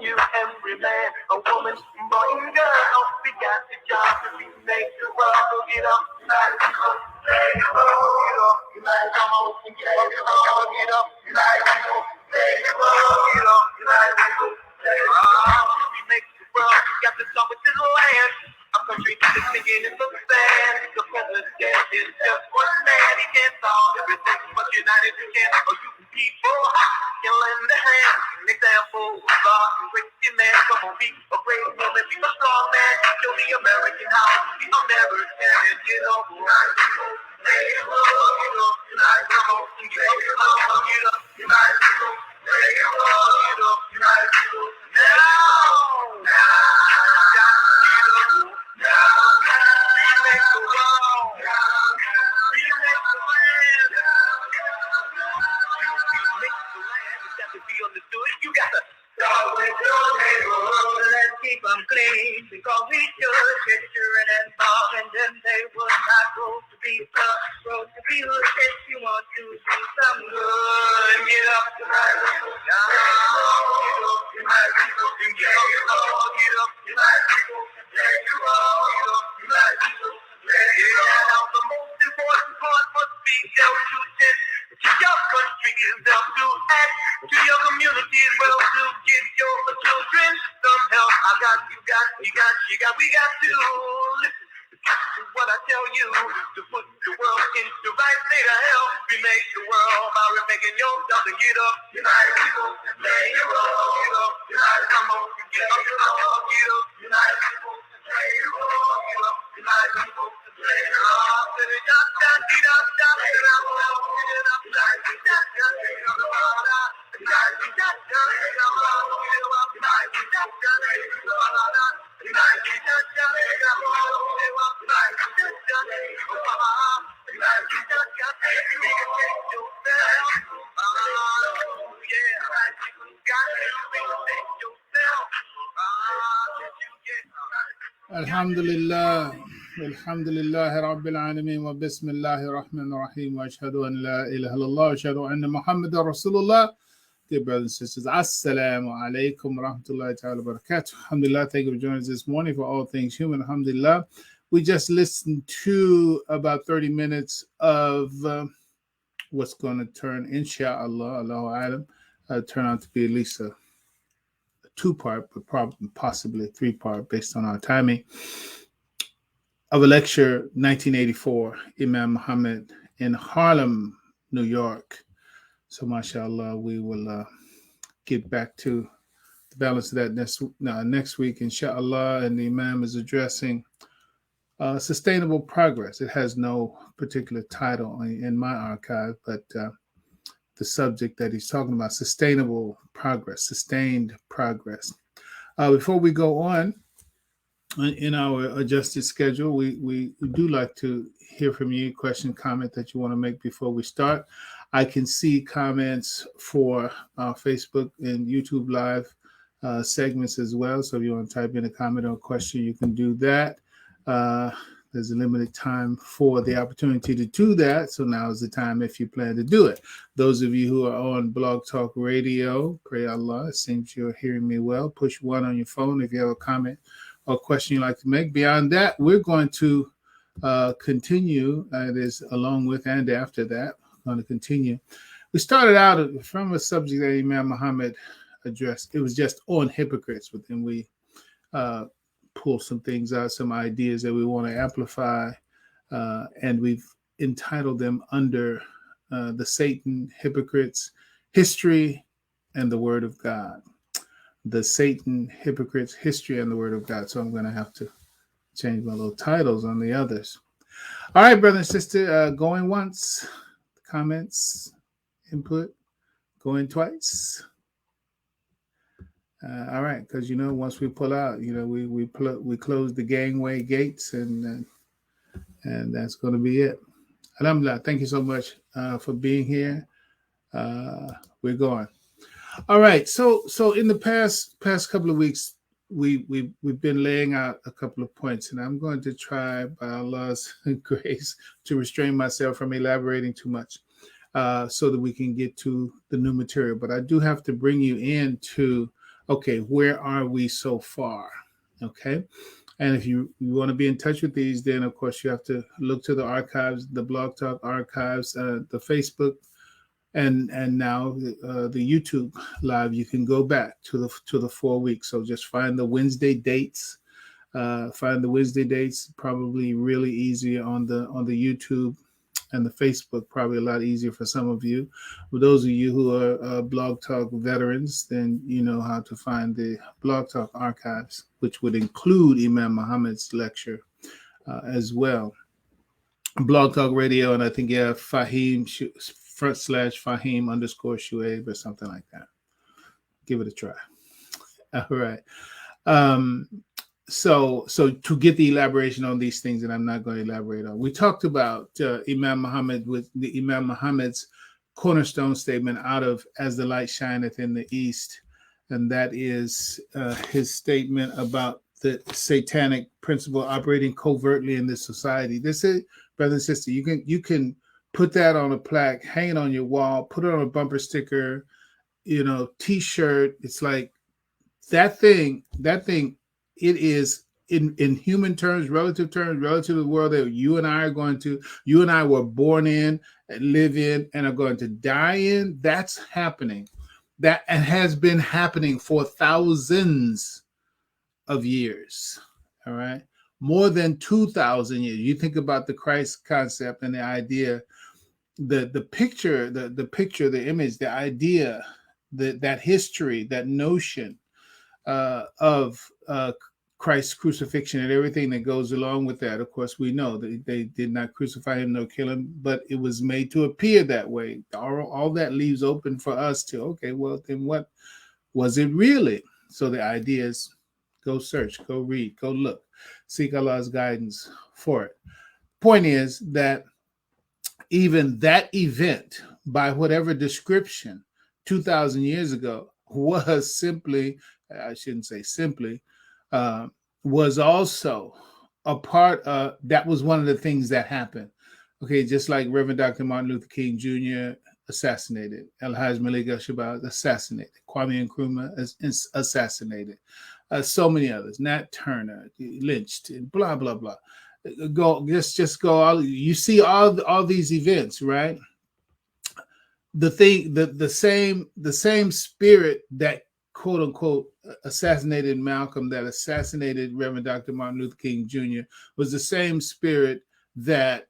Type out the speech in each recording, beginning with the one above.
you, every man, a woman, boy and girl. We got the job to remake the world. So get up, unite, people, play the world. Get up, unite, come on, and get up, get up, unite, people, play the world. Get up, unite, people, play the world. We make the world, we got to start with this land. Our country is sinking in the sand. The president is just one man. He can't solve everything, but united we can. Or you people can lend a hand. An example of God, great man. Come on, be a brave woman, be a strong man. Show the American how to be American. And you know, united people, play the world. You know, united people, get up, get up, united people, play the world. You know, united people, now. You got to start with your neighborhood. Let's keep them clean because we should get children involved, and then they will not go to be tough, go to be hood if you want to do some good. Get up tonight, get up, get up, get up, now the most important part must be dealt to tend to your country is dealt to act to your communities well to give your children some help. I got, you got, we got to listen to what I tell you to put the world in the right state of health. We make the world by making yourself to get up. United people, play your role. Get up, united, come on, get up, get up, get up. United people, play your role. Get up, united people, play your role. Alhamdulillah. الحمد لله رب العالمين وبسم الله الرحمن الرحيم وأشهد أن لا إله إلا الله وأشهد أن محمد رسول الله. Dear brothers and sisters, Assalamu alaikum wa rahmatullahi ta'ala wa barakatuh. Alhamdulillah, thank you for joining us this morning for All Things Human. Alhamdulillah. We just listened to about 30 minutes of what's going to turn, inshallah, Allahu alam, turn out to be at least a two-part, but probably possibly a three-part based on our timing, of a lecture 1984, Imam Muhammad in Harlem, New York. So mashallah, we will get back to the balance of that next week, inshallah. And the Imam is addressing sustainable progress. It has no particular title in my archive, but the subject that he's talking about, sustainable progress, sustained progress. Before we go on, in our adjusted schedule, we do like to hear from you, question, comment that you want to make before we start. I can see comments for Facebook and YouTube Live segments as well. So if you want to type in a comment or a question, you can do that. There's a limited time for the opportunity to do that. So now is the time if you plan to do it. Those of you who are on Blog Talk Radio, pray Allah, it seems you're hearing me well. Push 1 on your phone if you have a comment or question you'd like to make. Beyond that, we're going to continue. It is along with and after that, we're going to continue. We started out from a subject that Imam Muhammad addressed. It was just on hypocrites, but then we pull some things out, some ideas that we want to amplify, and we've entitled them under the Satan, Hypocrites, History, and the Word of God. The Satan, Hypocrites, History, and the Word of God. So I'm going to have to change my little titles on the others. All right, brother and sister, going once, comments, input, going twice. All right, because once we pull out, we close the gangway gates, and that's going to be it. Alhamdulillah, thank you so much for being here. We're going. All right, so in the past couple of weeks, we've been laying out a couple of points, and I'm going to try, by Allah's grace, to restrain myself from elaborating too much, so that we can get to the new material. But I do have to bring you into okay, where are we so far? Okay. And if you want to be in touch with these, then of course you have to look to the archives, the Blog Talk archives, the Facebook, and now the YouTube live. You can go back to the 4 weeks. So just find the Wednesday dates. Probably really easy on the YouTube and the Facebook, probably a lot easier for some of you. For those of you who are Blog Talk veterans, then you know how to find the Blog Talk archives, which would include Imam Muhammad's lecture as well. Blog Talk Radio, and I think Fahim /Fahim _Shuaib or something like that. Give it a try. All right. So to get the elaboration on these things that I'm not going to elaborate on, we talked about Imam Muhammad with the Imam Muhammad's cornerstone statement out of "As the light shineth in the east," and that is his statement about the satanic principle operating covertly in this society. This is, brother and sister, you can put that on a plaque, hang it on your wall, put it on a bumper sticker, T-shirt. It's like that thing. It is in human terms, relative to the world that you and I were born in, live in, and are going to die in. That's happening. That and has been happening for thousands of years. All right. More than 2,000 years. You think about the Christ concept and the idea, the picture, the image, the idea, that history, that notion of Christ's crucifixion and everything that goes along with that. Of course, we know that they did not crucify him nor kill him, but it was made to appear that way. All that leaves open for us to, okay, well, then what was it really? So the idea is go search, go read, go look, seek Allah's guidance for it. Point is that even that event, by whatever description, 2,000 years ago, was simply, I shouldn't say simply, was also a part of, that was one of the things that happened. Okay, just like Reverend Dr. Martin Luther King Jr. assassinated, El-Hajj Malik Al-Shabazz assassinated, Kwame Nkrumah assassinated, so many others, Nat Turner lynched, blah, blah, blah. Just go, you see all these events, right? The same spirit that quote unquote assassinated Malcolm, that assassinated Reverend Dr. Martin Luther King Jr. was the same spirit that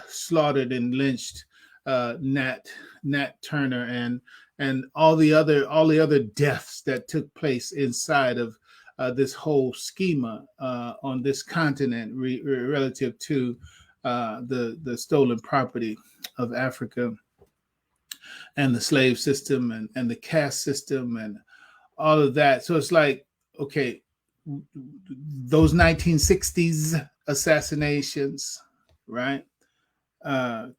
slaughtered and lynched Nat Turner and all the other deaths that took place inside of this whole schema on this continent relative to the stolen property of Africa and the slave system and the caste system and all of that. So it's like, okay, those 1960s assassinations, right?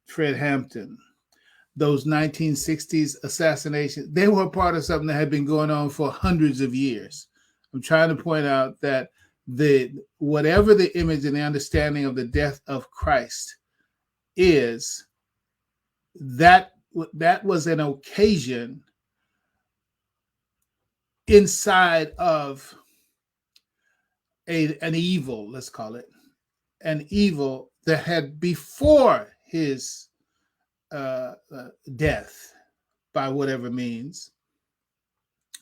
Fred Hampton, those 1960s assassinations, they were part of something that had been going on for hundreds of years. I'm trying to point out that whatever the image and the understanding of the death of Christ is, that was an occasion inside of an evil, let's call it, an evil that had before his death by whatever means.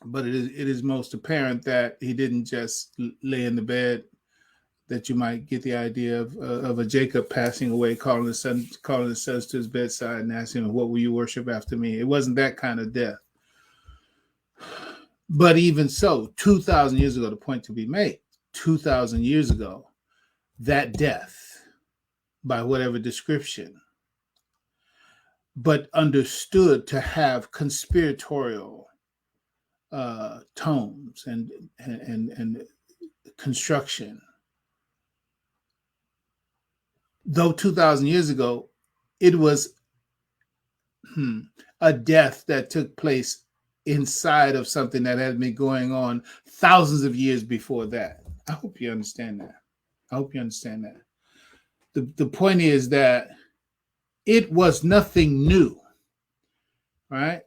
But it is most apparent that he didn't just lay in the bed, that you might get the idea of a Jacob passing away, calling his sons to his bedside and asking him, "What will you worship after me?" It wasn't that kind of death. But even so, 2,000 years ago, the point to be made, 2,000 years ago, that death, by whatever description, but understood to have conspiratorial tones and construction. Though 2,000 years ago, it was a death that took place inside of something that had been going on thousands of years before that. I hope you understand that. The point is that it was nothing new, right?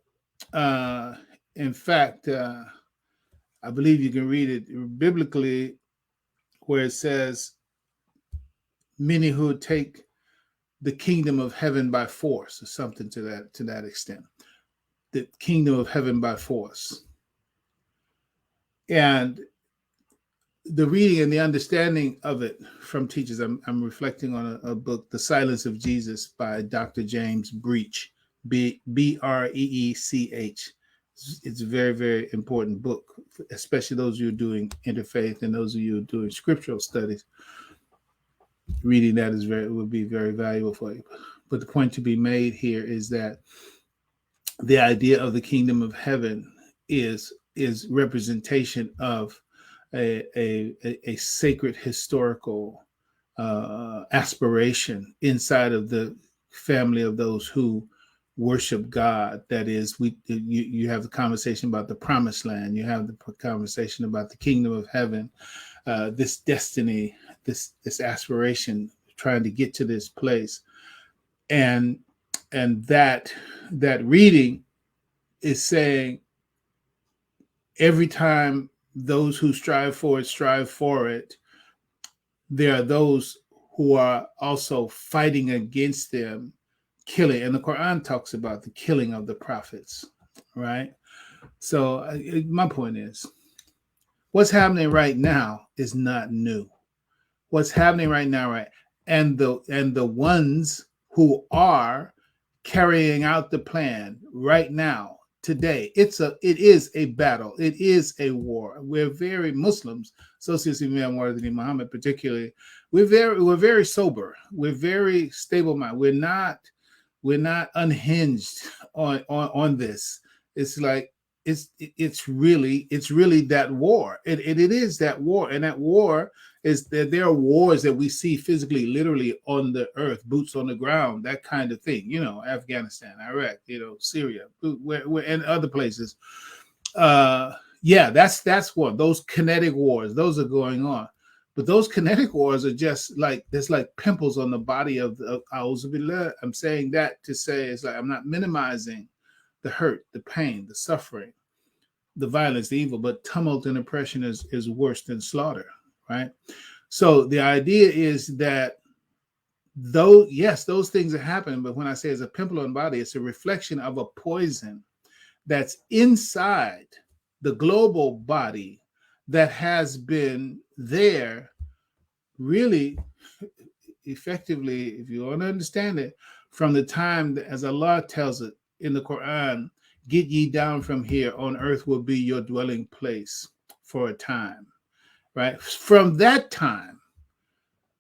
In fact, I believe you can read it biblically where it says, many who take the kingdom of heaven by force, or something to that extent. The kingdom of heaven by force. And the reading and the understanding of it from teachers, I'm reflecting on a book, The Silence of Jesus by Dr. James Breech, Breech. It's a very, very important book, especially those of you doing interfaith and those of you doing scriptural studies. Reading that would be very valuable for you. But the point to be made here is that the idea of the kingdom of heaven is representation of a sacred historical aspiration inside of the family of those who worship God. That is, you have the conversation about the promised land. You have the conversation about the kingdom of heaven. This destiny, this aspiration, trying to get to this place, and that reading is saying every time those who strive for it, there are those who are also fighting against them, killing. And the Quran talks about the killing of the prophets, right? So my point is, what's happening right now is not new. What's happening right now, right? And the ones who are carrying out the plan right now, today, it is a battle. It is a war. We're very Muslims, Socios Imam Wardini Muhammad particularly. We're very sober. We're very stable minded. We're not unhinged on this. It's like it's really that war. It is that war, and that war is that there are wars that we see physically, literally on the earth, boots on the ground, that kind of thing. Afghanistan, Iraq, Syria, and other places. That's one. Those kinetic wars, those are going on. But those kinetic wars are just like, there's like pimples on the body of Auzubillah. I'm saying that to say, it's like, I'm not minimizing the hurt, the pain, the suffering, the violence, the evil, but tumult and oppression is worse than slaughter, right? So the idea is that those things are happening, but when I say it's a pimple on the body, it's a reflection of a poison that's inside the global body that has been there really effectively, if you want to understand it, from the time that, as Allah tells it in the Quran, get ye down from here, on earth will be your dwelling place for a time, right? From that time,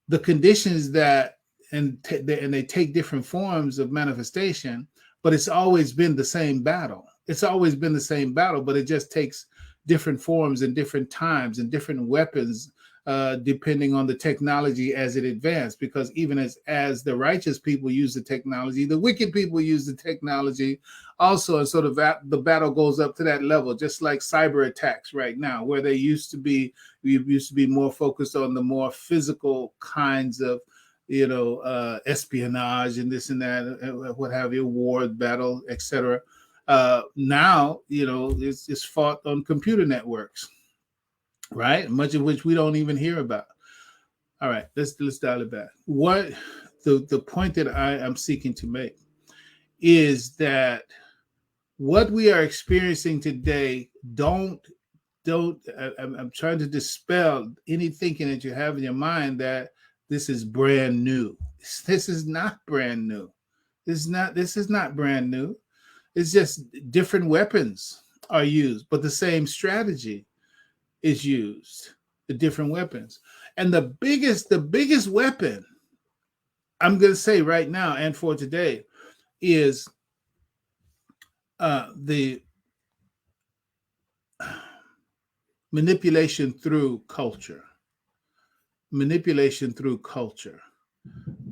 the conditions and they take different forms of manifestation, but it's always been the same battle. It's always been the same battle, but it just takes different forms and different times and different weapons, depending on the technology as it advanced. Because even as the righteous people use the technology, the wicked people use the technology also. And sort of the battle goes up to that level, just like cyber attacks right now, where we used to be more focused on the more physical kinds of, espionage and this and that, what have you, war, battle, etc. Now, it's fought on computer networks, right? Much of which we don't even hear about. All right, let's dial it back. What the point that I am seeking to make is that what we are experiencing today, I'm trying to dispel any thinking that you have in your mind that this is brand new. This is not brand new. This is not brand new. It's just different weapons are used, but the same strategy is used, the different weapons. And the biggest weapon, I'm going to say right now and for today, is the manipulation through culture. Manipulation through culture.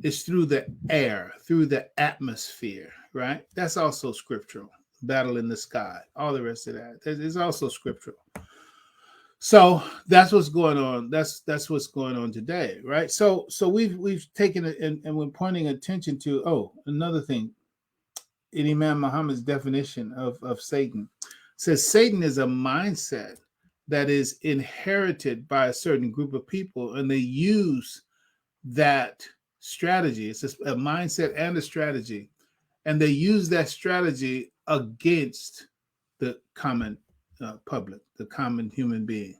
It's through the air, through the atmosphere, right? That's also scriptural. Battle in the sky, all the rest of that is also scriptural. So that's what's going on. That's what's going on today, right? So we've taken it and we're pointing attention to another thing. In Imam Muhammad's definition of Satan, says Satan is a mindset that is inherited by a certain group of people, and they use that strategy. It's a mindset and a strategy, and they use that strategy against the common public, the common human being.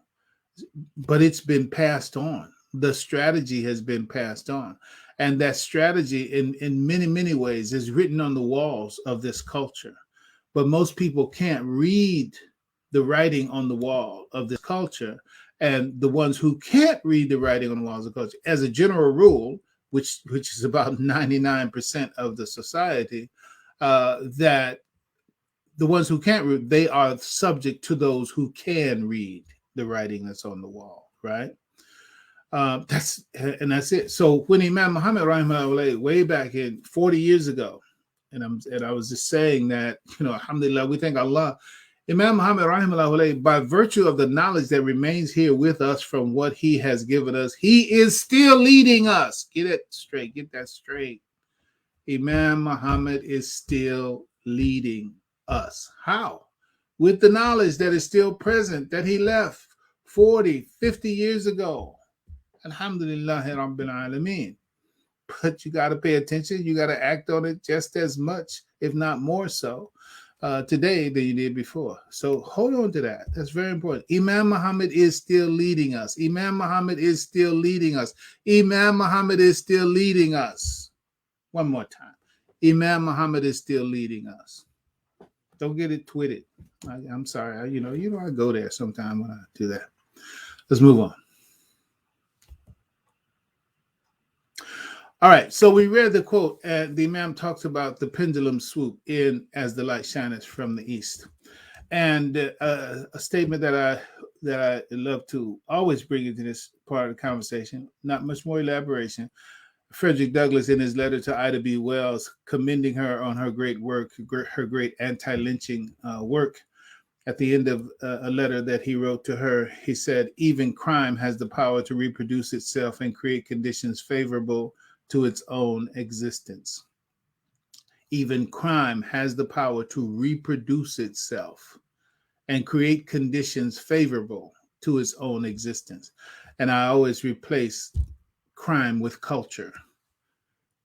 But it's been passed on. The strategy has been passed on, and that strategy, in many ways, is written on the walls of this culture. But most people can't read the writing on the wall of this culture, and the ones who can't read the writing on the walls of culture, as a general rule, which is about 99% of the society, that the ones who can't read, they are subject to those who can read the writing that's on the wall, right? That's it. So when Imam Muhammad rahimahullah, way back in 40 years ago, and I was just saying that, alhamdulillah, we thank Allah. Imam Muhammad rahimahullah, by virtue of the knowledge that remains here with us from what he has given us, he is still leading us. Get it straight. Get that straight. Imam Muhammad is still leading us. How? With the knowledge that is still present, that he left 40, 50 years ago. Alhamdulillah Rabbil Alameen. But you got to pay attention. You got to act on it just as much, if not more so, today than you did before. So hold on to that. That's very important. Imam Muhammad is still leading us. Imam Muhammad is still leading us. Imam Muhammad is still leading us. One more time. Imam Muhammad is still leading us. Don't get it twisted. I'm sorry. I go there sometime when I do that. Let's move on. All right, so we read the quote, and the Imam talks about the pendulum swoop in as the light shineth from the east, and a statement that I love to always bring into this part of the conversation. Not much more elaboration. Frederick Douglass, in his letter to Ida B. Wells, commending her on her great work, her great anti-lynching work, at the end of a letter that he wrote to her, he said, "Even crime has the power to reproduce itself and create conditions favorable to its own existence." Even crime has the power to reproduce itself and create conditions favorable to its own existence. And I always replace crime with culture.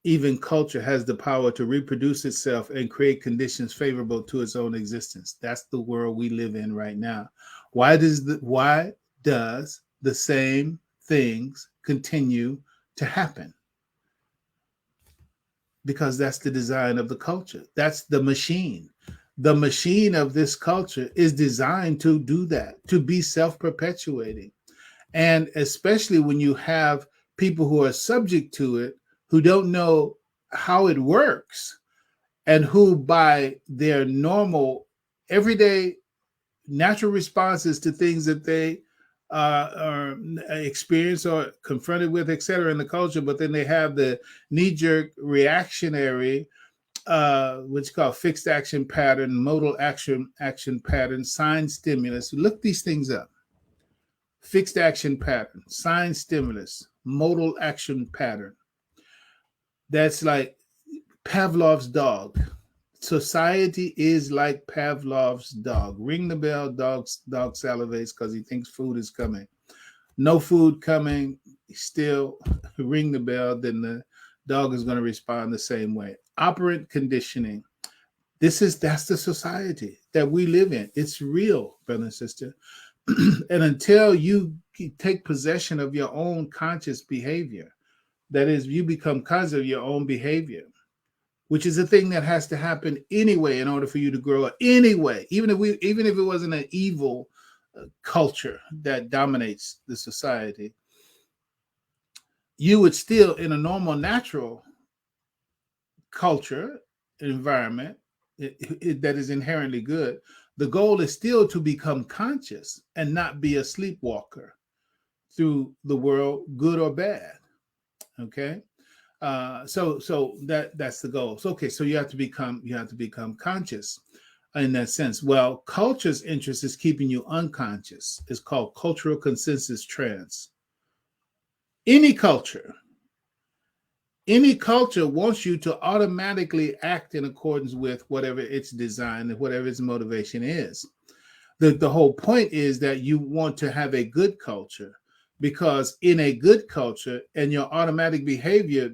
Even culture has the power to reproduce itself and create conditions favorable to its own existence. That's the world we live in right now. Why does the same things continue to happen? Because that's the design of the culture. That's the machine. The machine of this culture is designed to do that, to be self-perpetuating. And especially when you have people who are subject to it, who don't know how it works, and who by their normal, everyday, natural responses to things that they are experienced or confronted with, etc., in the culture, but then they have the knee-jerk reactionary, which is called fixed action pattern, modal action pattern, sign stimulus. Look these things up. Fixed action pattern, sign stimulus, modal action pattern. That's like Pavlov's dog. Society is like Pavlov's dog. Ring the bell, dog salivates because he thinks food is coming. No food coming, still ring the bell, then the dog is going to respond the same way. Operant conditioning. That's the society that we live in. It's real, brother and sister. And until you take possession of your own conscious behavior, that is, you become conscious of your own behavior, which is a thing that has to happen anyway in order for you to grow up. Anyway, even if it wasn't an evil culture that dominates the society, you would still, in a normal, natural culture environment that is inherently good, the goal is still to become conscious and not be a sleepwalker through the world, good or bad. Okay. So that's the goal. So, okay, so you have to become conscious in that sense. Well, culture's interest is keeping you unconscious. It's called cultural consensus trance. Any culture wants you to automatically act in accordance with whatever its design and whatever its motivation is. The whole point is that you want to have a good culture, because in a good culture and your automatic behavior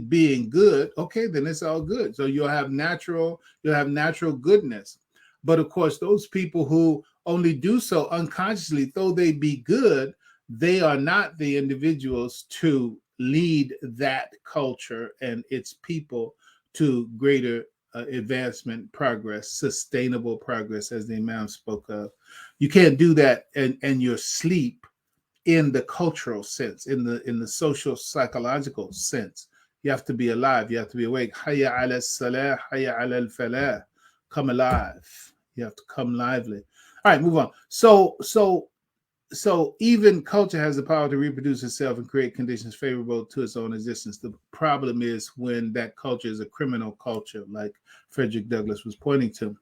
being good, okay, then it's all good. So you'll have natural goodness. But of course, those people who only do so unconsciously, though they be good, they are not the individuals to lead that culture and its people to greater advancement, progress, sustainable progress, as the Imam spoke of. You can't do that and your sleep in the cultural sense, in the social psychological sense. You have to be alive. You have to be awake. Hayya ala salah, hayya ala al-falah. Come alive. You have to come lively. All right, move on. So even culture has the power to reproduce itself and create conditions favorable to its own existence. The problem is when that culture is a criminal culture, like Frederick Douglass was pointing to.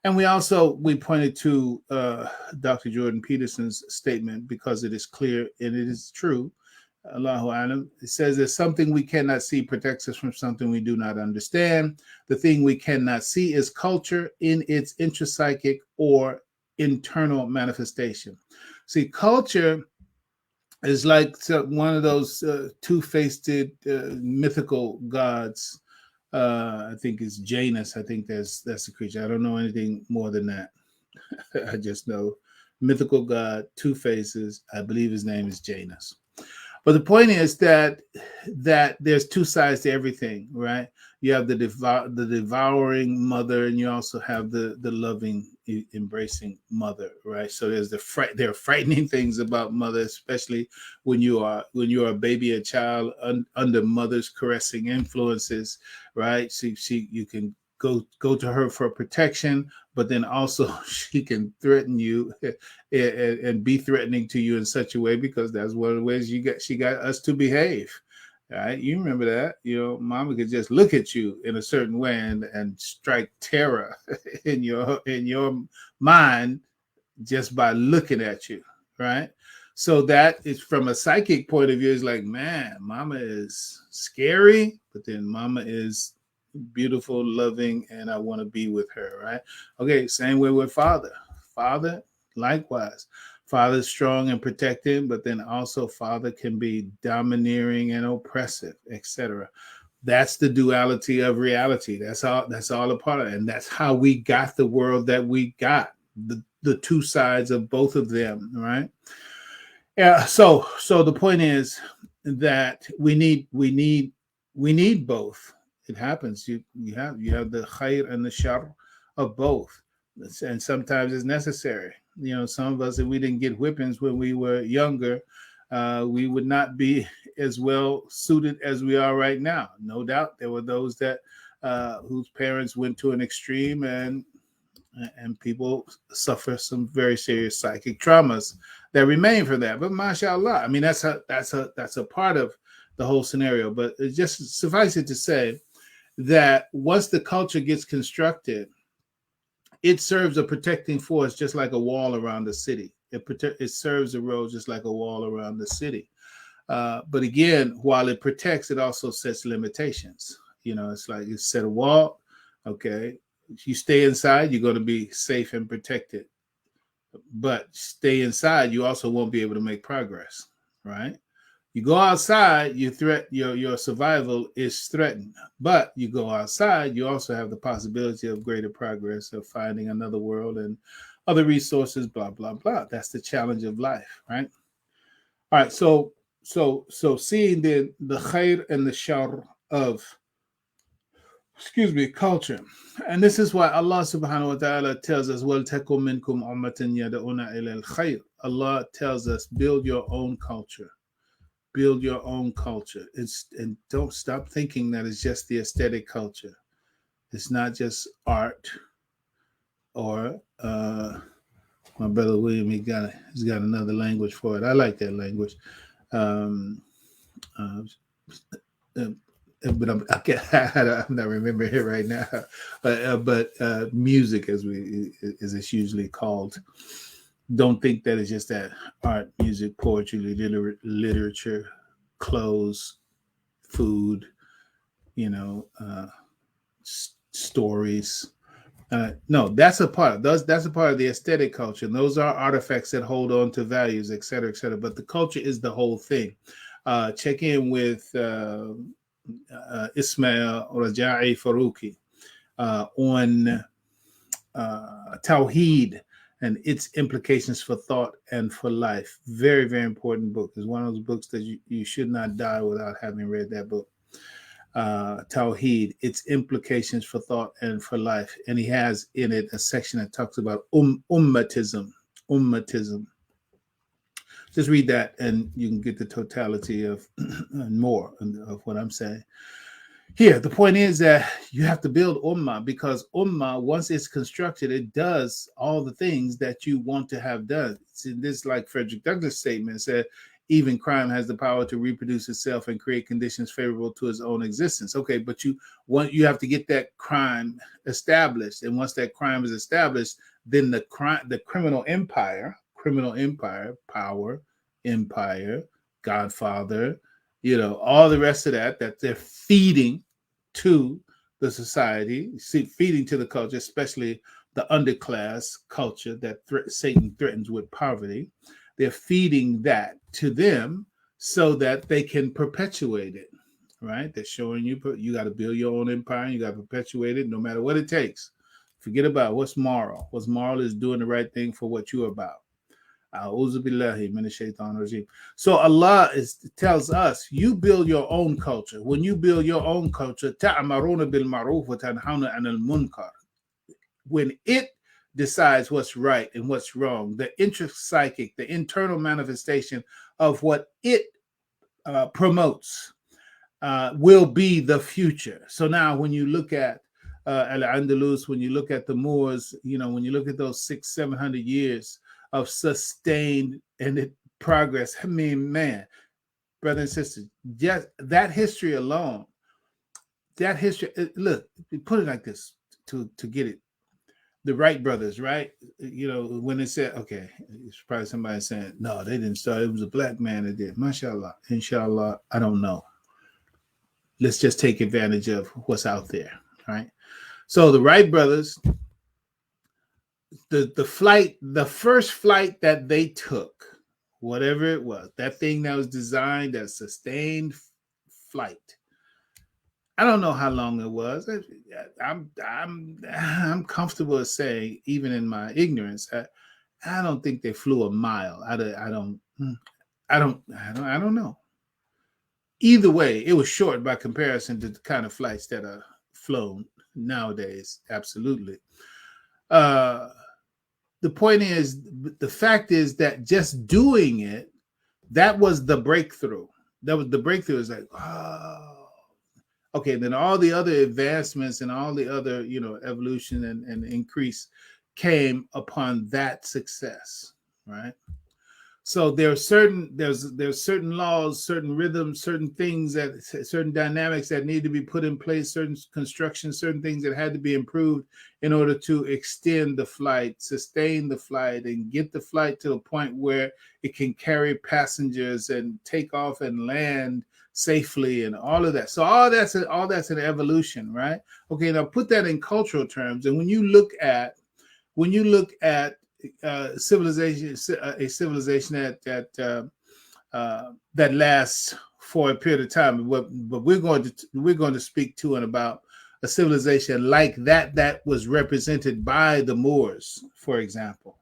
And we pointed to Dr. Jordan Peterson's statement because it is clear and it is true. Allahu Alam. It says that something we cannot see protects us from something we do not understand. The thing we cannot see is culture in its intrapsychic or internal manifestation. See, culture is like one of those two-faced mythical gods. I think it's Janus. I think that's the creature. I don't know anything more than that. I just know mythical god, two faces. I believe his name is Janus. But the point is that there's two sides to everything, right? You have the devouring mother, and you also have the loving, embracing mother, right? So there are frightening things about mother, especially when you are a baby, a child under mother's caressing influences, right? So you can go to her for protection, but then also she can threaten you and be threatening to you in such a way, because that's one of the ways she got us to behave. Right? You remember that, mama could just look at you in a certain way and strike terror in your mind just by looking at you, right? So that is, from a psychic point of view, is like, man, mama is scary, but then mama is beautiful, loving, and I want to be with her, right? Okay, same way with father. Father, likewise. Father's strong and protective, but then also father can be domineering and oppressive, etc. That's the duality of reality. That's all a part of it. And that's how we got the world that we got. The two sides of both of them, right? Yeah. So the point is that we need both. It happens. You have the khair and the shar of both, and sometimes it's necessary. Some of us, if we didn't get whippings when we were younger, we would not be as well suited as we are right now. No doubt, there were those that whose parents went to an extreme, and people suffer some very serious psychic traumas that remain for that. But mashallah, I mean, that's a part of the whole scenario. But it just suffice it to say that once the culture gets constructed, it serves a protecting force, just like a wall around the city. It serves a role just like a wall around the city. But again, while it protects, it also sets limitations. It's like you set a wall. Okay, if you stay inside, you're going to be safe and protected. But stay inside, you also won't be able to make progress, right? You go outside, your survival is threatened. But you go outside, you also have the possibility of greater progress, of finding another world and other resources, blah, blah, blah. That's the challenge of life, right? All right, so seeing the khair and the shar of, culture. And this is why Allah subhanahu wa ta'ala tells us, وَلْتَكُمْ مِنْكُمْ أُمَّةٌ يَدْعُونَ إِلَى الْخَيْرِ. Allah tells us, build your own culture. Build your own culture. And don't stop thinking that it's just the aesthetic culture. It's not just art or my brother William, he's got another language for it. I like that language. But I'm not remembering it right now. But music, as it's usually called. Don't think that it's just that art, music, poetry, literature, clothes, food, stories, No, that's a part. That's a part of the aesthetic culture. And those are artifacts that hold on to values, et cetera, et cetera. But the culture is the whole thing. Check in with Ismail Rajai Faruqi on Tawheed and its implications for thought and for life. Very, very important book. It's one of those books that you should not die without having read that book. Tawheed, its implications for thought and for life. And he has in it a section that talks about ummatism. Ummatism. Just read that and you can get the totality of and more of what I'm saying. Here, the point is that you have to build ummah, because ummah, once it's constructed, it does all the things that you want to have done. See, this, like Frederick Douglass' statement said, even crime has the power to reproduce itself and create conditions favorable to its own existence. Okay, but you have to get that crime established, and once that crime is established, then the criminal empire, power, empire, Godfather, all the rest of that they're feeding to the society, feeding to the culture, especially the underclass culture that Satan threatens with poverty. They're feeding that to them so that they can perpetuate it, right? They're showing you got to build your own empire. You got to perpetuate it no matter what it takes. Forget about what's moral. What's moral is doing the right thing for what you're about. So Allah tells us, you build your own culture. When you build your own culture, when it decides what's right and what's wrong, the intrapsychic, the internal manifestation of what it promotes will be the future. So now when you look at Al-Andalus, when you look at the Moors, when you look at those 600-700 years of sustained progress. I mean, man, brothers and sisters, just that history alone, look, put it like this to get it. The Wright brothers, right? When they said, okay, it's probably somebody saying, no, they didn't start. It was a black man that did. MashaAllah, inshallah, I don't know. Let's just take advantage of what's out there, right? So the Wright brothers, the first flight that they took, whatever it was, that thing that was designed as sustained flight. I don't know how long it was. I'm comfortable saying, even in my ignorance, I don't think they flew a mile. I don't know. Either way, it was short by comparison to the kind of flights that are flown nowadays. Absolutely. The point is, the fact is that just doing it, that was the breakthrough. That was the breakthrough. It's like, oh, okay. Then all the other advancements and all the other, evolution and increase came upon that success, right? So there's certain laws, certain rhythms, certain things certain dynamics that need to be put in place, certain constructions, certain things that had to be improved in order to extend the flight, sustain the flight, and get the flight to a point where it can carry passengers and take off and land safely and all of that. So all that's an evolution, right? Okay, now put that in cultural terms, and when you look at a civilization that lasts for a period of time, but we're going to speak to and about a civilization like that was represented by the Moors, for example.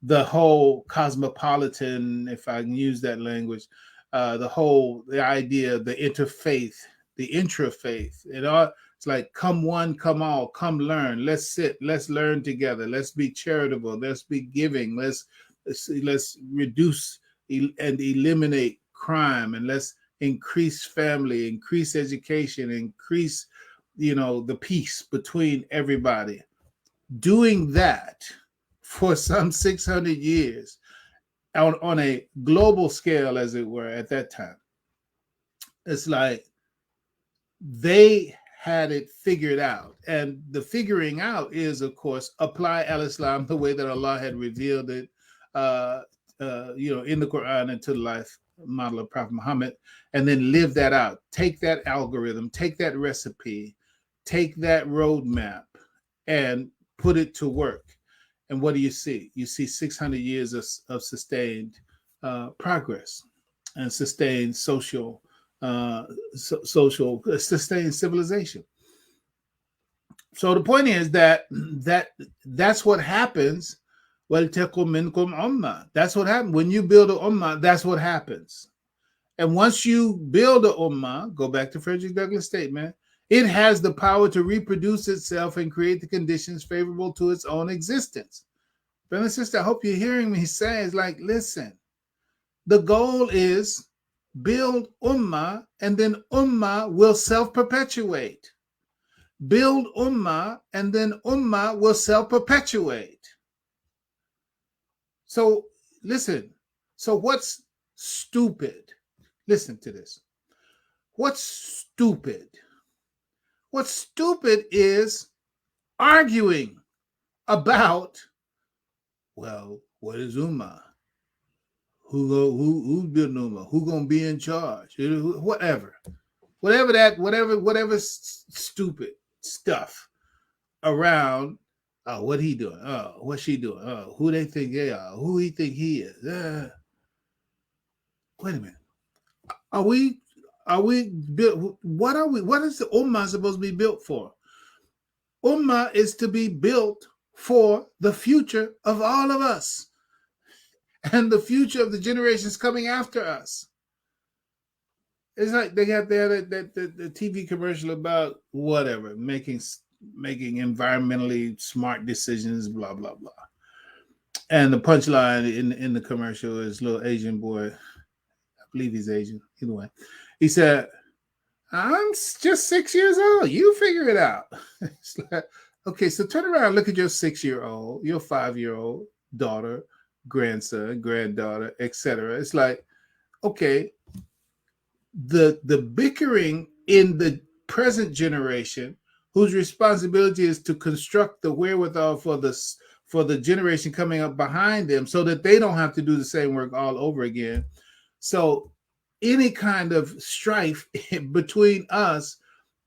The whole cosmopolitan, if I can use that language, the idea, the interfaith, the intrafaith, it all. It's like, come one, come all, come learn. Let's sit, let's learn together. Let's be charitable. Let's be giving. Let's reduce and eliminate crime, and let's increase family, increase education, increase, the peace between everybody. Doing that for some 600 years on a global scale, as it were, at that time. It's like they had it figured out, and the figuring out is, of course, apply al-Islam the way that Allah had revealed it, in the Quran and to the life model of Prophet Muhammad, and then live that out. Take that algorithm, take that recipe, take that roadmap, and put it to work. And what do you see? You see 600 years of sustained progress and sustained social, sustained civilization. So the point is that's what happens. وَلْتَكُنْ مِنْكُمْ أُمَّةٌ. That's what happens. When you build an ummah, that's what happens. And once you build an ummah, go back to Frederick Douglass' statement, it has the power to reproduce itself and create the conditions favorable to its own existence. Brother and sister, I hope you're hearing me say, it's like, listen, the goal is build ummah, and then ummah will self-perpetuate. Build ummah, and then ummah will self-perpetuate. So listen, so what's stupid? Listen to this. What's stupid? What's stupid is arguing about, well, what is ummah? Who's building ummah? Who's gonna be in charge? Whatever stupid stuff around. Oh, what he doing? Oh, what's she doing? Oh, who they think they are? Who he think he is? Wait a minute. Are we built? What are we? What is the ummah supposed to be built for? Ummah is to be built for the future of all of us and the future of the generations coming after us. It's like they got there the TV commercial about whatever, making environmentally smart decisions, blah, blah, blah. And the punchline in the commercial is little Asian boy, I believe he's Asian, either way. He said, I'm just 6 years old. You figure it out. It's like, okay, so turn around and look at your 6-year-old, your 5-year-old daughter, grandson, granddaughter, etc. It's like, okay, the bickering in the present generation, whose responsibility is to construct the wherewithal for the generation coming up behind them so that they don't have to do the same work all over again. So any kind of strife between us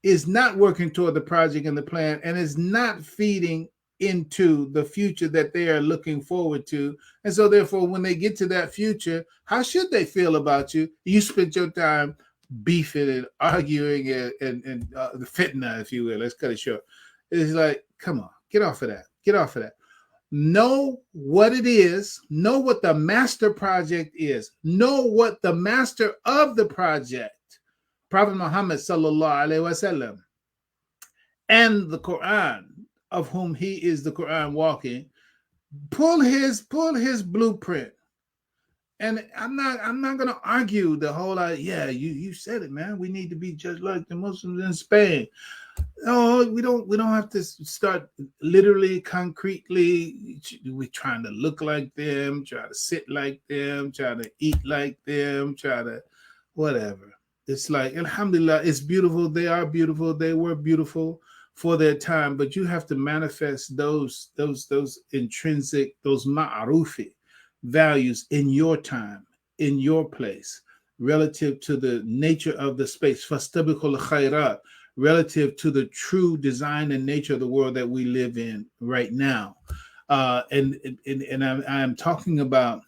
is not working toward the project and the plan, and is not feeding into the future that they are looking forward to. And so therefore, when they get to that future, how should they feel about you? You spent your time beefing and arguing and the fitna, if you will. Let's cut it short. It's like, come on, get off of that. Get off of that. Know what it is. Know what the master project is. Know what the master of the project, Prophet Muhammad sallallahu alaihi wasallam, and the Quran, of whom he is the Quran walking. Pull his blueprint. And I'm not gonna argue the whole idea. Yeah, you said it, man. We need to be just like the Muslims in Spain. No, we don't have to start literally, concretely. We're trying to look like them, try to sit like them, try to eat like them, try to whatever. It's like, alhamdulillah, it's beautiful. They are beautiful. They were beautiful for their time, but you have to manifest those intrinsic, those ma'arufi values in your time, in your place, relative to the nature of the space, fastabiqul khairat, relative to the true design and nature of the world that we live in right now. And I'm talking about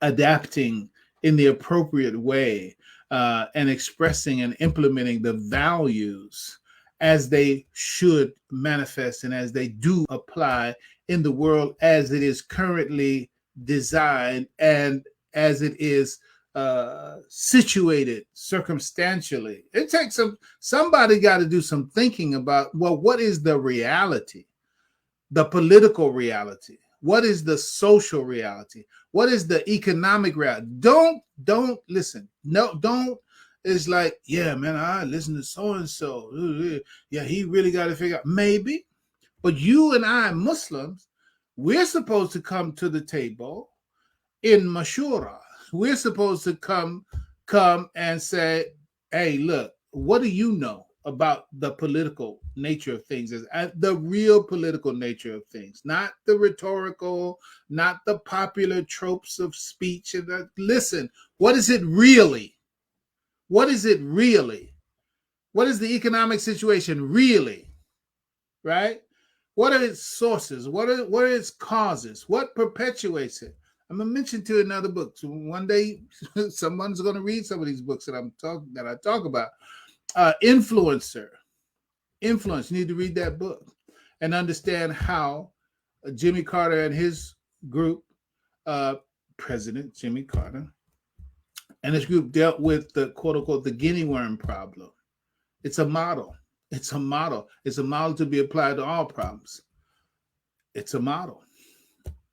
adapting in the appropriate way and expressing and implementing the values as they should manifest and as they do apply in the world as it is currently designed and as it is situated circumstantially. It takes somebody got to do some thinking about, well, what is the reality, the political reality? What is the social reality? What is the economic reality? Don't listen. No, don't. It's like, yeah, man, I listen to so-and-so. Yeah, he really got to figure out. Maybe. But you and I, Muslims, we're supposed to come to the table in Mashura. We're supposed to come and say, hey, look, what do you know about the political nature of things, the real political nature of things, not the rhetorical, not the popular tropes of speech. Listen, what is it really? What is it really? What is the economic situation really? Right? What are its sources? What are its causes? What perpetuates it? I'm gonna mention to another book. So one day, someone's gonna read some of these books that I talk about. Influence. You need to read that book and understand how Jimmy Carter and his group, President Jimmy Carter, and his group dealt with the quote unquote the guinea worm problem. It's a model. It's a model. It's a model to be applied to all problems. It's a model.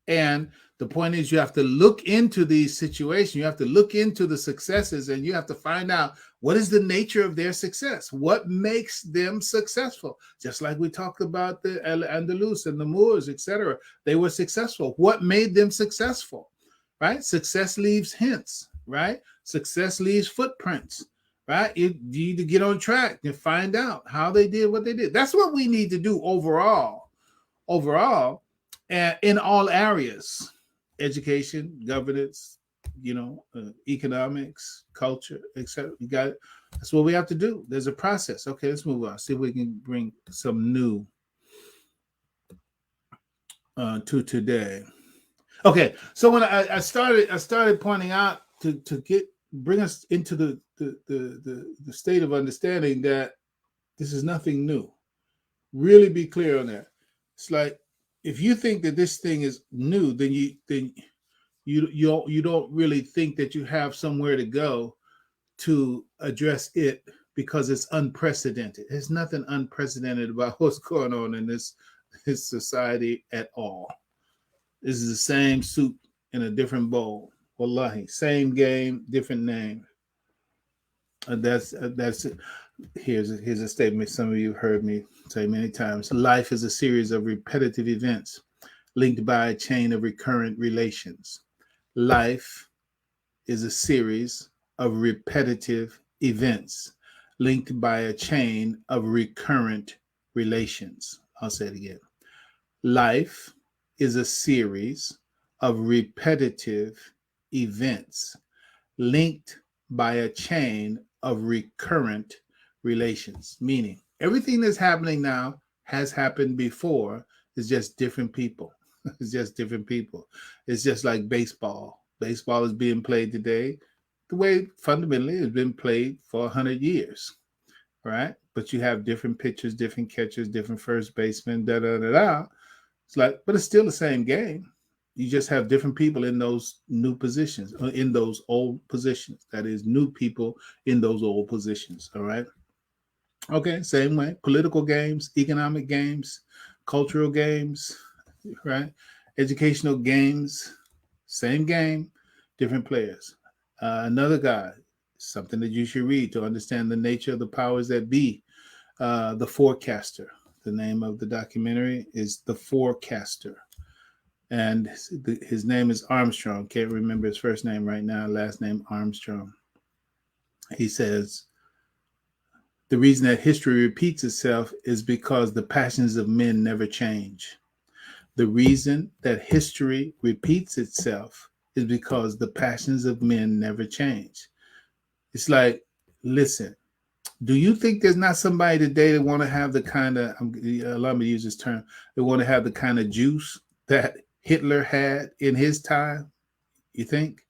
And the point is, you have to look into these situations. You have to look into the successes, and you have to find out what is the nature of their success. What makes them successful? Just like we talked about the Andalus and the Moors, etc. They were successful. What made them successful? Right? Success leaves hints. Right? Success leaves footprints. Right? You need to get on track and find out how they did what they did. That's what we need to do overall, and in all areas: education, governance, economics, culture, etc. You got it. That's what we have to do. There's a process. Okay, let's move on. See if we can bring some new to today. Okay, so when I started pointing out to bring us into the state of understanding that this is nothing new. Really be clear on that. It's like, if you think that this thing is new, then you don't really think that you have somewhere to go to address it, because it's unprecedented. There's nothing unprecedented about what's going on in this society at all. This is the same soup in a different bowl. Wallahi, same game, different name. That's it. Here's a statement some of you have heard me say many times. Life is a series of repetitive events linked by a chain of recurrent relations. Life is a series of repetitive events linked by a chain of recurrent relations. I'll say it again. Life is a series of repetitive events linked by a chain of recurrent relations, meaning everything that's happening now has happened before. It's just different people. It's just different people. It's just like baseball. Baseball is being played today the way fundamentally it's been played for 100 years, right? But you have different pitchers, different catchers, different first basemen, It's like, but it's still the same game. You just have different people in those new positions, in those old positions. That is, new people in those old positions. All right. Okay. Same way. Political games, economic games, cultural games, right? Educational games, same game, different players. Another guy, something that you should read to understand the nature of the powers that be. The Forecaster. The name of the documentary is The Forecaster. And his name is Armstrong. Can't remember his first name right now. Last name Armstrong. He says, the reason that history repeats itself is because the passions of men never change. The reason that history repeats itself is because the passions of men never change. It's like, listen, do you think there's not somebody today that want to have the kind of, allow me to use this term, they want to have the kind of juice that Hitler had in his time? You think?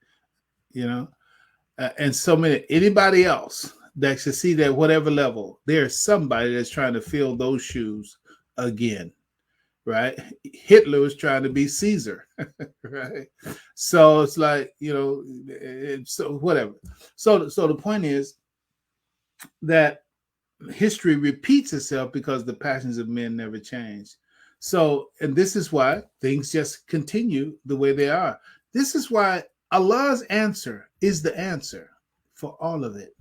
And so many, anybody else that should see that whatever level, there's somebody that's trying to fill those shoes again, right? Hitler was trying to be Caesar, right? So it's like, so whatever. So the point is that history repeats itself because the passions of men never change. So, and this is why things just continue the way they are. This is why Allah's answer is the answer for all of it.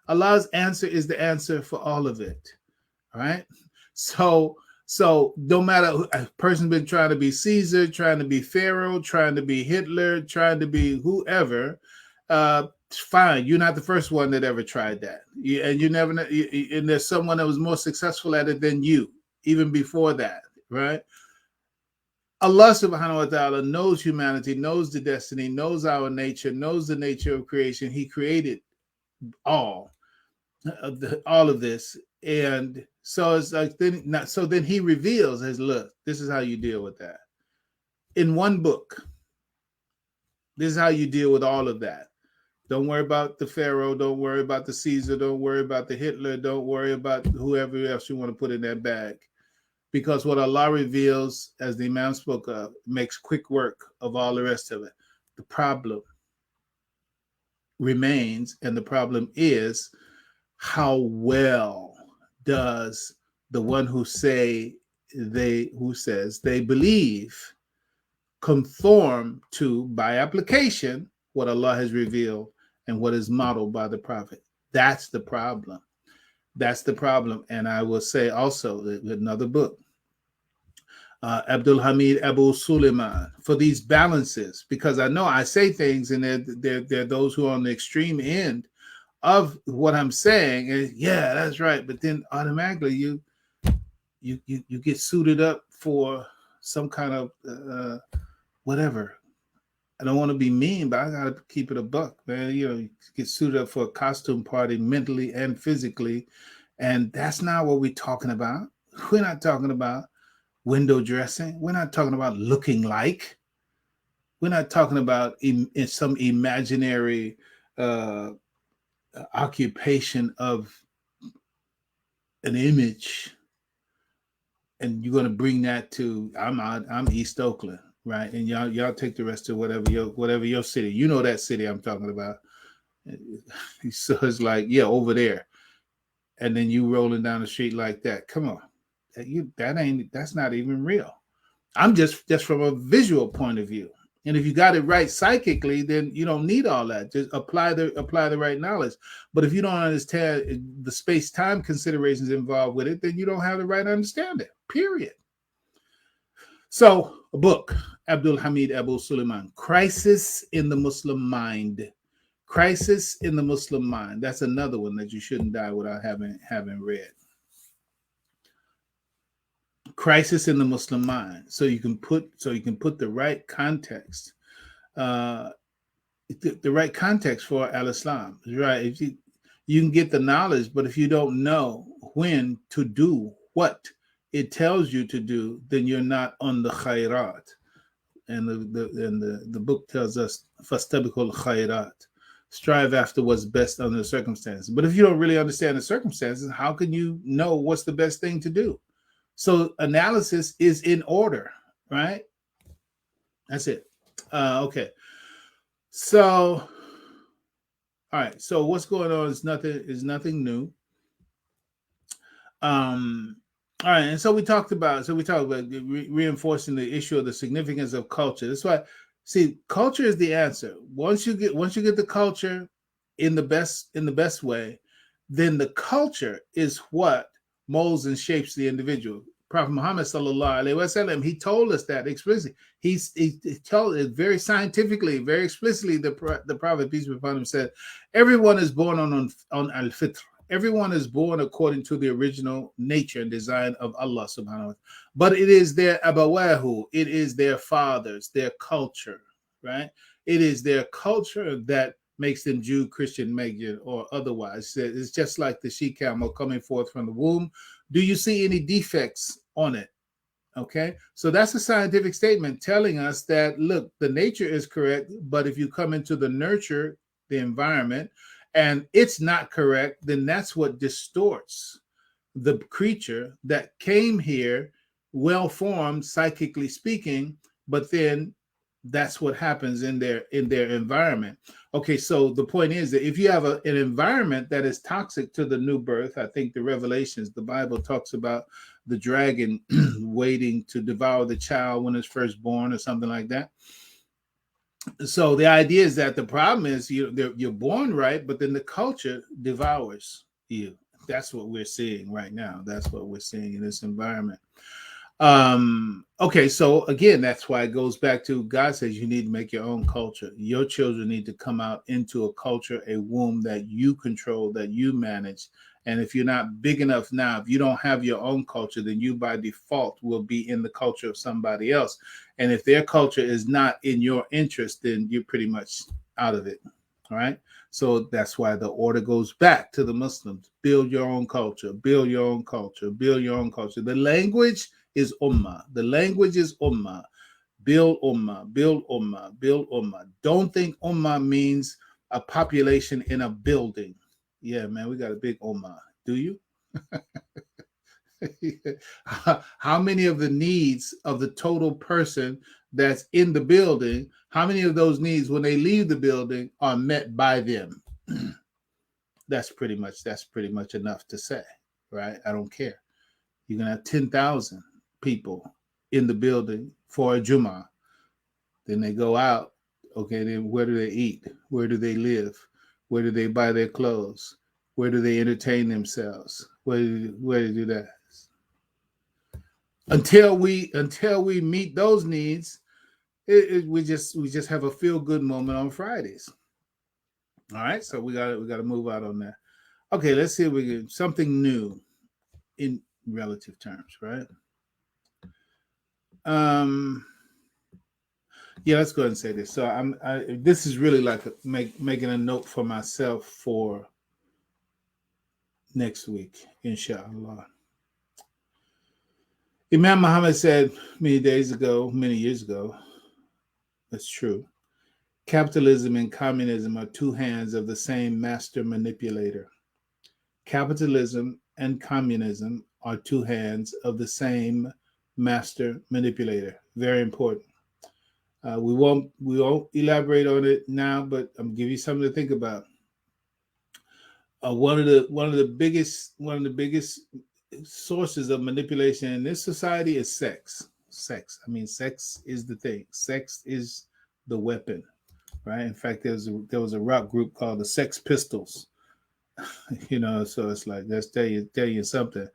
Allah's answer is the answer for all of it. All right. So no matter, a person's been trying to be Caesar, trying to be Pharaoh, trying to be Hitler, trying to be whoever, fine. You're not the first one that ever tried that. And you never, and there's someone that was more successful at it than you, even before that. Right? Allah subhanahu wa ta'ala knows humanity, knows the destiny, knows our nature, knows the nature of creation. He created all of this. And so it's like then he reveals as, look, this is how you deal with that. In one book. This is how you deal with all of that. Don't worry about the Pharaoh. Don't worry about the Caesar. Don't worry about the Hitler. Don't worry about whoever else you want to put in that bag. Because what Allah reveals, as the Imam spoke of, makes quick work of all the rest of it. The problem remains, and the problem is, how well does the one who says they believe conform to, by application, what Allah has revealed and what is modeled by the Prophet? That's the problem. That's the problem. And I will say also another book, Abdul Hamid Abu Suleiman, for these balances, because I know I say things and there are those who are on the extreme end of what I'm saying, and yeah, that's right. But then automatically you get suited up for some kind of whatever. I don't want to be mean, but I gotta keep it a buck, man. You get suited up for a costume party mentally and physically, and that's not what we're talking about. We're not talking about window dressing. We're not talking about looking like. We're not talking about in some imaginary occupation of an image, and you're going to bring that to I'm East Oakland, right? And y'all take the rest of whatever your city. You know that city I'm talking about. So it's like, yeah, over there, and then you rolling down the street like that. Come on, that's not even real. I'm just from a visual point of view. And if you got it right psychically, then you don't need all that. Just apply the right knowledge. But if you don't understand the space-time considerations involved with it, then you don't have the right understanding, period. So a book, Abdul Hamid Abu Suleiman, Crisis in the Muslim Mind. Crisis in the Muslim Mind. That's another one that you shouldn't die without having read. Crisis in the Muslim Mind. So you can put the right context, the right context for Al-Islam, right? If you can get the knowledge, but if you don't know when to do what it tells you to do, then you're not on the khairat. And the book tells us, fastabiqul khairat, strive after what's best under the circumstances. But if you don't really understand the circumstances, how can you know what's the best thing to do? So analysis is in order, right? That's it. Okay. So, all right. So what's going on is nothing new. All right. And so we talked about reinforcing the issue of the significance of culture. That's why, see, culture is the answer. Once you get the culture in the best way, then the culture is what molds and shapes the individual. Prophet Muhammad sallallahu alaihi wasallam, he told us that explicitly. He told it very scientifically, very explicitly. The Prophet, peace be upon him, said, "Everyone is born on al-fitr. Everyone is born according to the original nature and design of Allah subhanahu wa ta'ala. But it is their abawahu, it is their fathers, their culture, right? It is their culture that makes them Jew, Christian, Magyar, or otherwise. It's just like the she camel coming forth from the womb. Do you see any defects on it? Okay, so that's a scientific statement telling us that, look, the nature is correct, but if you come into the nurture, the environment, and it's not correct, then that's what distorts the creature that came here well-formed, psychically speaking, but then that's what happens in their environment. Okay, so the point is that if you have an environment that is toxic to the new birth, I think the Revelations, the Bible talks about the dragon waiting to devour the child when it's first born or something like that. So the idea is that the problem is you're born right, but then the culture devours you. That's what we're seeing right now. That's what we're seeing in this environment. Okay, so again, that's why it goes back to God says you need to make your own culture. Your children need to come out into a culture, a womb that you control, that you manage. And if you're not big enough now, if you don't have your own culture, then you by default will be in the culture of somebody else. And if their culture is not in your interest, then you're pretty much out of it. All right. So that's why the order goes back to the Muslims. Build your own culture, build your own culture, build your own culture. The language is ummah. The language is ummah. Build ummah, build ummah, build ummah. Don't think ummah means a population in a building. Yeah, man, we got a big ummah. Do you? How many of the needs of the total person that's in the building, how many of those needs when they leave the building are met by them? That's pretty much enough to say, right? I don't care. You're gonna have 10,000 people in the building for a Jummah. Then they go out. Okay, then where do they eat? Where do they live? Where do they buy their clothes? Where do they entertain themselves? Where do they do that? Until we meet those needs, we just have a feel good moment on Fridays. All right, so we got to move out on that. Okay, let's see if we get something new in relative terms, right? Yeah, let's go ahead and say this. So this is really like making a note for myself for next week, inshallah. Imam Muhammad said many years ago, that's true. Capitalism and communism are two hands of the same master manipulator. Capitalism and communism are two hands of the same master manipulator. Very important. We won't elaborate on it now, but I'm gonna give you something to think about. One of the biggest sources of manipulation in this society is sex. Sex. I mean, sex is the thing. Sex is the weapon, right? In fact, there was a rock group called the Sex Pistols. So it's like, let's tell you something.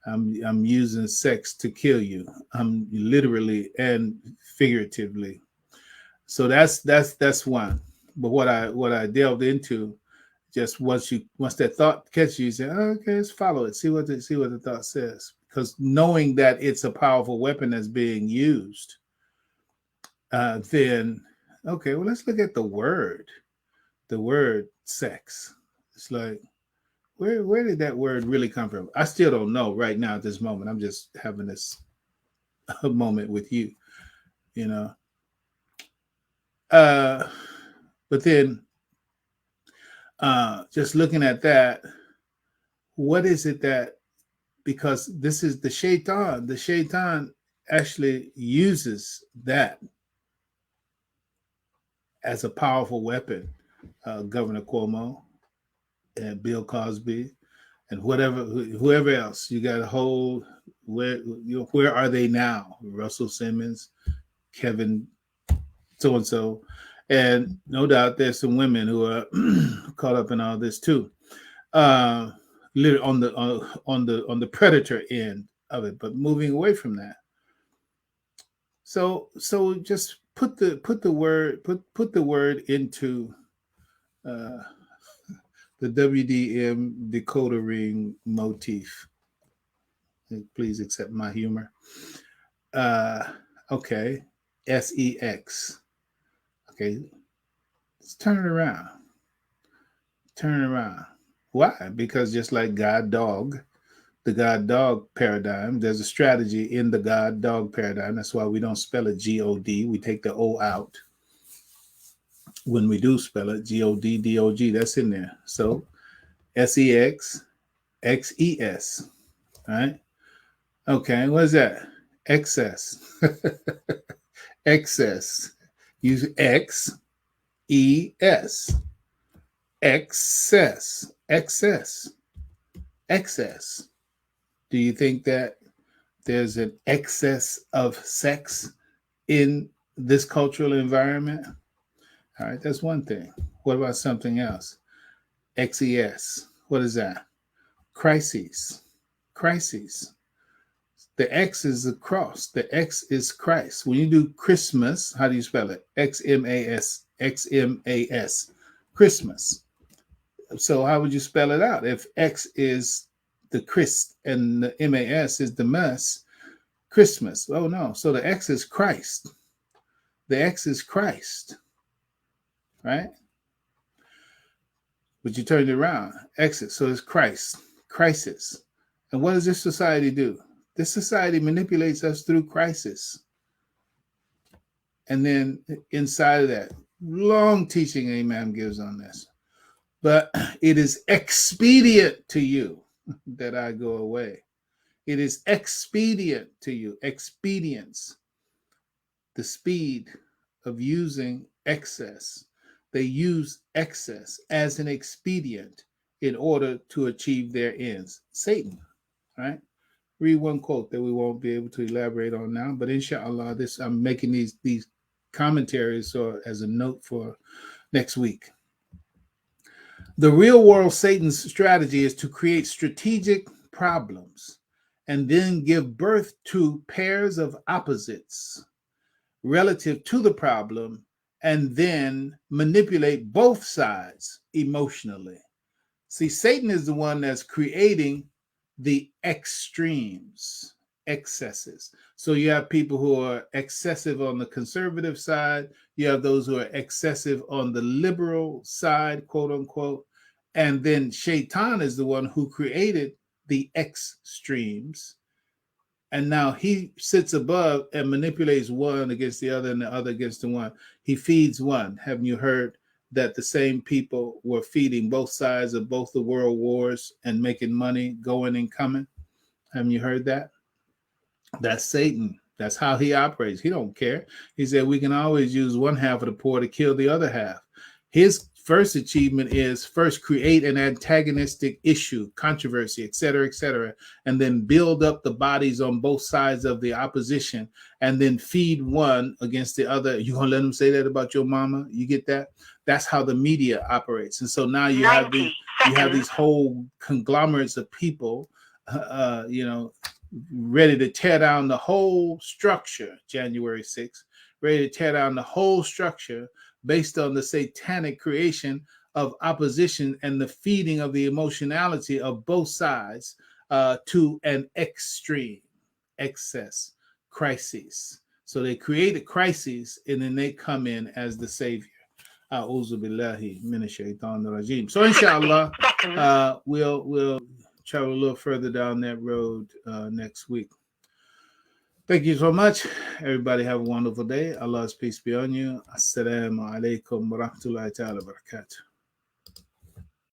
I'm using sex to kill you. I'm literally and figuratively. So that's one. But what I delved into, just once that thought catches you, say, okay, let's follow it. See what the thought says. Because knowing that it's a powerful weapon that's being used, then okay, well, let's look at the word sex. It's like, where did that word really come from? I still don't know right now at this moment. I'm just having this moment with you, But then just looking at that, what is it that, because this is the shaitan actually uses that as a powerful weapon. Governor Cuomo and Bill Cosby and whoever else you got to hold. Where are they now? Russell Simmons, Kevin so-and-so. And no doubt there's some women who are caught up in all this too. Literally on the predator end of it, but moving away from that. So just put the word into the WDM decoder ring motif. Please accept my humor. Okay, SEX. Okay, let's turn it around. Why? Because just like the God dog paradigm, there's a strategy in the God dog paradigm. That's why we don't spell it G-O-D. We take the O out. When we do spell it G-O-D, D-O-G, that's in there. So S-E-X, X-E-S. All right. Okay, what is that? Excess. Excess. Use X-E-S. Excess. Do you think that there's an excess of sex in this cultural environment? All right, that's one thing. What about something else? XES. What is that? Crises. The X is a cross. The X is Christ. When you do Christmas, how do you spell it? X-M-A-S. X-M-A-S. Christmas. So how would you spell it out? If X is the Christ and the M-A-S is the Mas, Christmas. Oh no. So the X is Christ. The X is Christ. Right? But you turned it around. Exit. So it's Christ. Crisis. And what does this society do? This society manipulates us through crisis. And then inside of that, long teaching Imam gives on this. But it is expedient to you that I go away. It is expedient to you. Expedience. The speed of using excess. They use excess as an expedient in order to achieve their ends. Satan, right? Read one quote that we won't be able to elaborate on now, but inshallah, this I'm making these commentaries so as a note for next week. The real world Satan's strategy is to create strategic problems and then give birth to pairs of opposites relative to the problem and then manipulate both sides emotionally. See, Satan is the one that's creating the extremes, excesses. So you have people who are excessive on the conservative side. You have those who are excessive on the liberal side, quote unquote. And then Shaitan is the one who created the extremes. And now he sits above and manipulates one against the other and the other against the one. He feeds one. Haven't you heard that the same people were feeding both sides of both the world wars and making money going and coming? Haven't you heard that? That's Satan. That's how he operates. He don't care. He said we can always use one half of the poor to kill the other half. His first achievement is first create an antagonistic issue, controversy, et cetera, and then build up the bodies on both sides of the opposition and then feed one against the other. You gonna let them say that about your mama? You get that? That's how the media operates. And so now you have these whole conglomerates of people, ready to tear down the whole structure, January 6th, ready to tear down the whole structure based on the satanic creation of opposition and the feeding of the emotionality of both sides to an extreme, excess, crises. So they create a crisis and then they come in as the savior. A'udhu billahi minash shaitanir rajim. So inshallah, we'll travel a little further down that road next week. Thank you so much. Everybody have a wonderful day. Allah's peace be on you. Assalamu alaikum wa rahmatullahi ta'ala wa barakatuh.